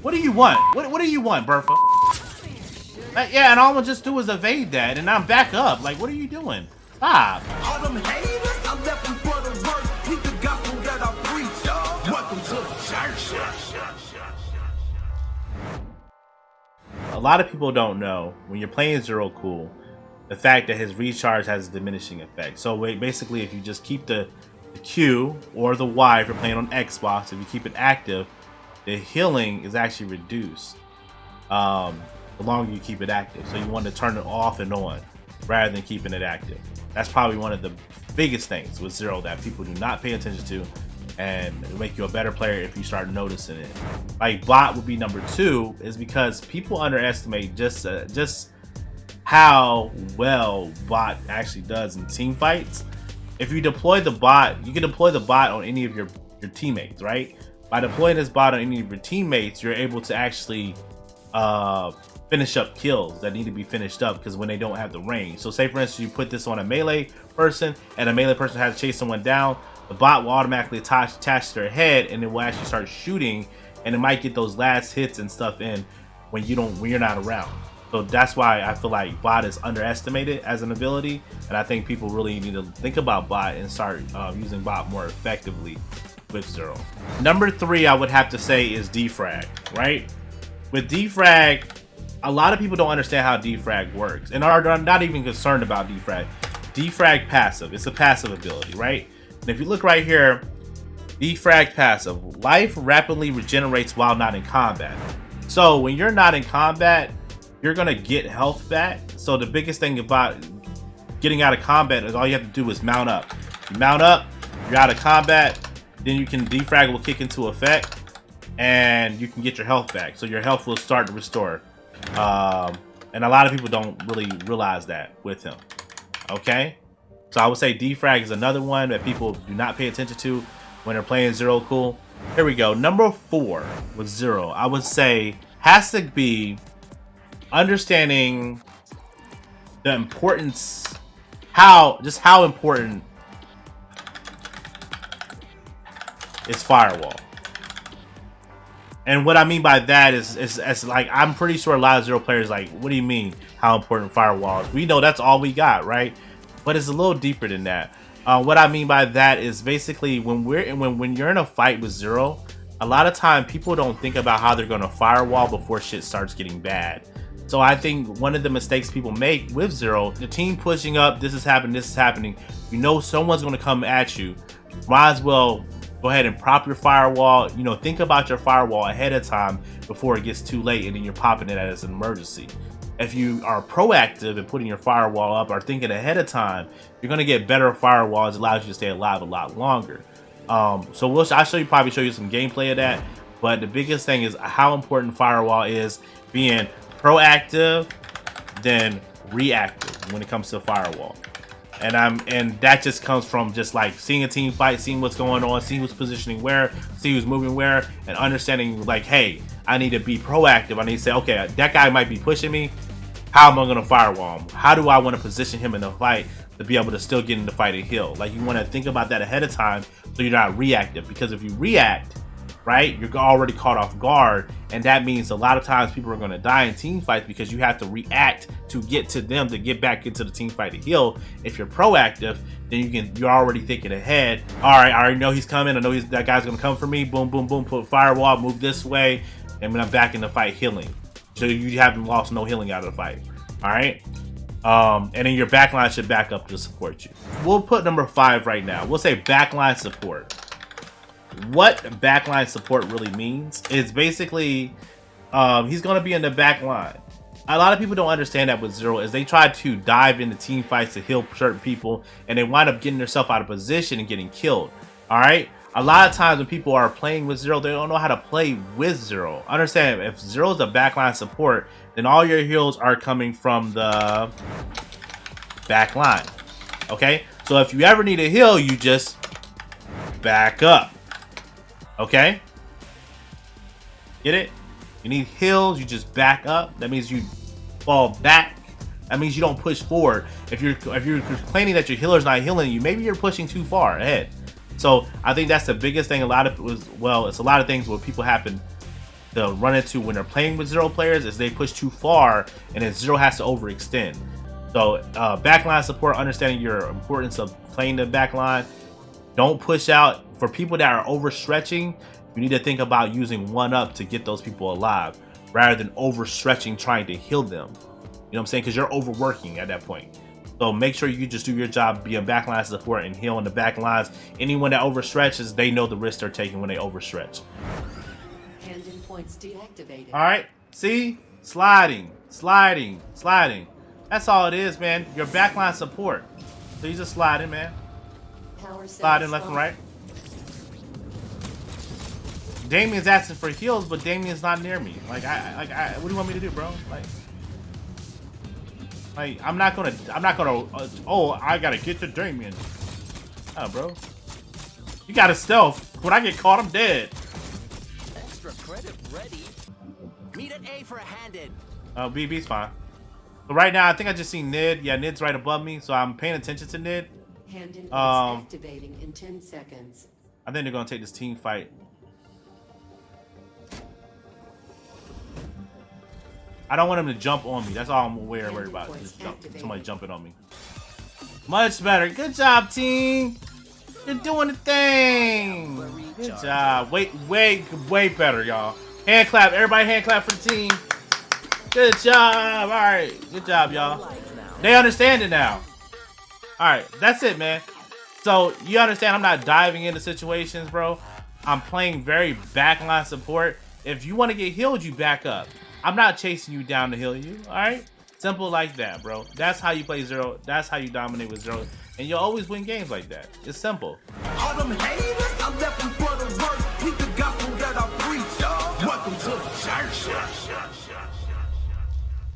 What do you want? What do you want, Bertha? Yeah, and all I'm gonna just do is evade that, and I'm back up. Like, what are you doing? Stop. All them haters, I left them for the work. Keep the gospel that I preach. Welcome to the church. A lot of people don't know when you're playing Zerocool, the fact that his recharge has a diminishing effect. So basically, if you just keep the Q or the Y if you're playing on Xbox, if you keep it active, the healing is actually reduced the longer you keep it active. So you want to turn it off and on rather than keeping it active. That's probably one of the biggest things with Zero that people do not pay attention to, and it'll make you a better player if you start noticing it. Like bot would be number 2, is because people underestimate just how well bot actually does in team fights. If you deploy the bot, you can deploy the bot on any of your teammates, right? By deploying this bot on any of your teammates, you're able to actually finish up kills that need to be finished up because when they don't have the range. So say for instance you put this on a melee person and a melee person has to chase someone down, the bot will automatically attach to their head and it will actually start shooting, and it might get those last hits and stuff in when you're not around. So that's why I feel like bot is underestimated as an ability, and I think people really need to think about bot and start using bot more effectively with Zero. Number 3 I would have to say is Defrag, right? With Defrag, a lot of people don't understand how Defrag works and are not even concerned about Defrag. Defrag passive, it's a passive ability, right? And if you look right here, Defrag passive, life rapidly regenerates while not in combat. So when you're not in combat, you're gonna get health back. So the biggest thing about getting out of combat is all you have to do is mount up. You mount up, you're out of combat, then you can Defrag will kick into effect and you can get your health back. So your health will start to restore. And a lot of people don't really realize that with him. Okay, so I would say Defrag is another one that people do not pay attention to when they're playing Zerocool. Here we go. Number 4 with Zero, I would say has to be understanding the importance, how important is Firewall. And what I mean by that is like, I'm pretty sure a lot of Zero players like, what do you mean how important Firewall is? We know that's all we got, right? But it's a little deeper than that. What I mean by that is basically when you're in a fight with Zero, a lot of time people don't think about how they're going to Firewall before shit starts getting bad. So I think one of the mistakes people make with Zero, the team pushing up, this is happening, you know someone's going to come at you, might as well go ahead and prop your firewall. You know, think about your firewall ahead of time before it gets too late and then you're popping it as an emergency. If you are proactive in putting your firewall up or thinking ahead of time, you're going to get better firewalls. It allows you to stay alive a lot longer. So I'll probably show you some gameplay of that. But the biggest thing is how important firewall is, being proactive than reactive when it comes to firewall. And that just comes from just like seeing a team fight, seeing what's going on, seeing who's positioning where, see who's moving where, and understanding like, hey, I need to be proactive. I need to say, okay, that guy might be pushing me. How am I going to firewall him? How do I want to position him in the fight to be able to still get in the fight and heal? Like, you want to think about that ahead of time so you're not reactive, because if you react, right, you're already caught off guard, and that means a lot of times people are going to die in team fights because you have to react to get to them to get back into the team fight to heal. If you're proactive, then you're already thinking ahead. All right, I already know he's coming. I know that guy's going to come for me. Boom, boom, boom. Put firewall, move this way, and then I'm back in the fight healing. So you haven't lost no healing out of the fight. All right. And then your backline should back up to support you. We'll put number 5 right now. We'll say backline support. What backline support really means is basically he's going to be in the back line. A lot of people don't understand that with Zero is they try to dive into team fights to heal certain people, and they wind up getting themselves out of position and getting killed. All right, a lot of times when people are playing with Zero, they don't know how to play with Zero. Understand, if Zero is a backline support, then all your heals are coming from the back line. Okay, so if you ever need a heal, you just back up. Okay, get it? You need heals, you just back up. That means you fall back. That means you don't push forward. If you're complaining that your healer's not healing you, maybe you're pushing too far ahead. So I think that's the biggest thing. It's a lot of things where people happen they'll run into when they're playing with Zero players is they push too far and then Zero has to overextend. So backline support, understanding your importance of playing the backline. Don't push out. For people that are overstretching, you need to think about using 1-up to get those people alive rather than overstretching trying to heal them. You know what I'm saying? Because you're overworking at that point. So make sure you just do your job being backline support and healing the backlines. Anyone that overstretches, they know the risk they're taking when they overstretch. Hand-in points deactivated. All right, see, sliding. That's all it is, man. Your backline support. So you just sliding, man. Sliding left and right. Damien's asking for heals, but Damien's not near me. Like, what do you want me to do, bro? Like, I'm not gonna. Oh, I gotta get to Damien. Oh, bro. You got a stealth. When I get caught, I'm dead. Extra credit ready. Meet at A for a hand-in. Oh, BB's fine. So right now, I think I just seen Nid. Yeah, Nid's right above me, so I'm paying attention to Nid. Hand-in activating in 10 seconds. I think they're gonna take this team fight. I don't want him to jump on me. That's all I'm worried about. Just somebody jumping on me. Much better. Good job, team. You're doing the thing. Good job. Way better, y'all. Hand clap. Everybody hand clap for the team. Good job. All right. Good job, y'all. They understand it now. All right. That's it, man. So you understand I'm not diving into situations, bro. I'm playing very backline support. If you want to get healed, you back up. I'm not chasing you down to heal you, all right? Simple like that, bro. That's how you play Zero. That's how you dominate with Zero. And you'll always win games like that. It's simple. All them haters, I left them for the work. Keep the gospel that I preach. Welcome to the church.